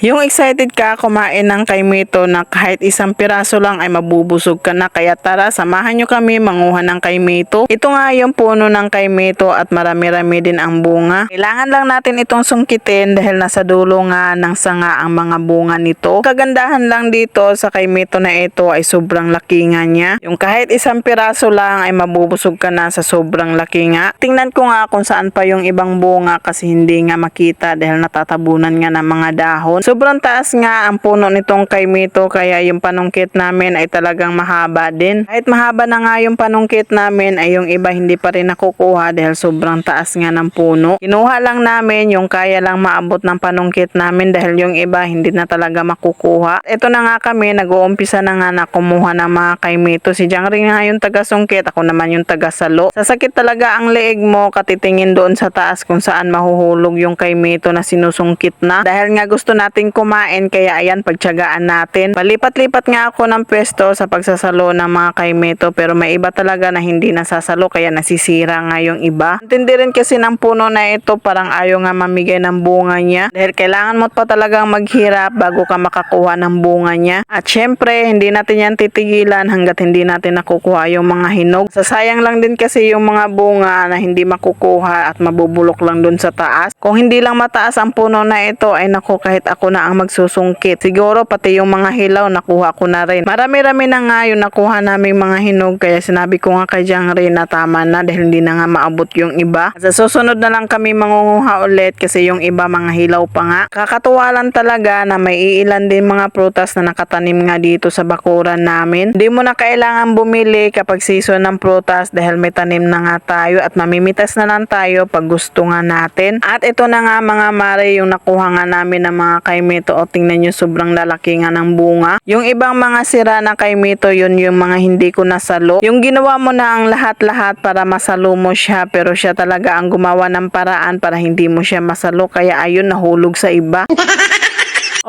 Yung excited ka kumain ng kay Mito na kahit isang piraso lang ay mabubusog ka na, kaya tara samahan nyo kami manguha ng kay Mito. Ito nga yung puno ng kay Mito at marami-rami din ang bunga. Kailangan lang natin itong sungkitin dahil nasa dulo nga ng sanga ang mga bunga nito. Kagandahan lang dito sa kay Mito na ito ay sobrang laki nga niya. Yung kahit isang piraso lang ay mabubusog ka na sa sobrang laki nga. Tingnan ko nga kung saan pa yung ibang bunga kasi hindi nga makita dahil natatabunan nga ng mga dahon. Sobrang taas nga ang puno nitong kay Mito kaya yung panungkit namin ay talagang mahaba din. Kahit mahaba na nga yung panungkit namin ay yung iba hindi pa rin nakukuha dahil sobrang taas nga ng puno. Kinuha lang namin yung kaya lang maabot ng panungkit namin dahil yung iba hindi na talaga makukuha. Ito na nga kami, nag-uumpisa na nga na kumuha ng mga kay Mito. Si Jangri nga yung taga-sungkit, ako naman yung taga-salo. Sasakit talaga ang leeg mo katitingin doon sa taas kung saan mahuhulog yung kay Mito na sinusungkit na. Dahil nga gusto natin kumain kaya ayan pagtiyagaan natin. Palipat-lipat nga ako ng pwesto sa pagsasalo ng mga kay Mito pero may iba talaga na hindi nasasalo kaya nasisira nga yung iba. Intindi rin kasi ng puno na ito parang ayaw nga mamigay ng bunga niya dahil kailangan mo pa talagang maghirap bago ka makakuha ng bunga niya. At syempre hindi natin yan titigilan hanggat hindi natin nakukuha yung mga hinog. Sasayang lang din kasi yung mga bunga na hindi makukuha at mabubulok lang dun sa taas. Kung hindi lang mataas ang puno na ito ay naku kahit ako na ang magsusungkit. Siguro pati yung mga hilaw nakuha ko na rin. Marami-rami na nga yung nakuha naming mga hinog kaya sinabi ko nga kay Jangri na tama na dahil hindi na nga maabot yung iba. Sa susunod na lang kami mangunguha ulit kasi yung iba mga hilaw pa nga. Kakatuwa lang talaga na may iilan din mga prutas na nakatanim nga dito sa bakuran namin. Hindi mo na kailangan bumili kapag season ng prutas dahil may tanim na nga tayo at mamimitas na lang tayo pag gusto nga natin. At ito na nga mga mare yung nakuha nga namin ng mga kay Mito. O tingnan nyo sobrang lalaki nga ng bunga. Yung ibang mga sira na kay Mito yun yung mga hindi ko nasalo. Yung ginawa mo na ang lahat-lahat para masalo mo siya pero siya talaga ang gumawa ng paraan para hindi mo siya masalo kaya ayun nahulog sa iba.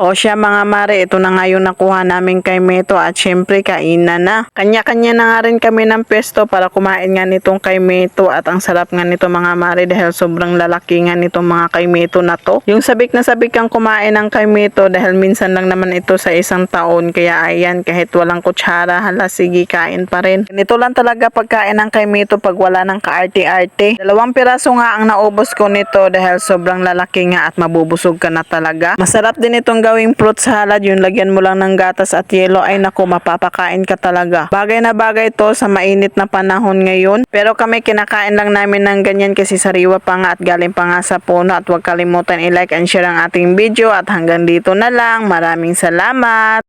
O siya mga mare, ito na nga yung nakuha namin kay Mito at syempre kainan na. Kanya-kanya na nga rin kami ng pwesto para kumain nga nitong kay Mito at ang sarap nga nito mga mare dahil sobrang lalaki nga nitong mga kay Mito na to. Yung sabik na sabik kang kumain ng kay Mito dahil minsan lang naman ito sa isang taon kaya ayan kahit walang kutsara hala sige kain pa rin. Ganito lang talaga pagkain ng kay Mito pag wala ng kaarte-arte. 2 piraso nga ang naubos ko nito dahil sobrang lalaki nga at mabubusog ka na talaga. Masarap din itong gawing fruit salad, yung lagyan mo lang ng gatas at yelo ay naku mapapakain ka talaga. Bagay na bagay to sa mainit na panahon ngayon pero kami kinakain lang namin ng ganyan kasi sariwa pa nga at galing pa nga sa puno at huwag kalimutan i-like and share ang ating video at hanggang dito na lang. Maraming salamat!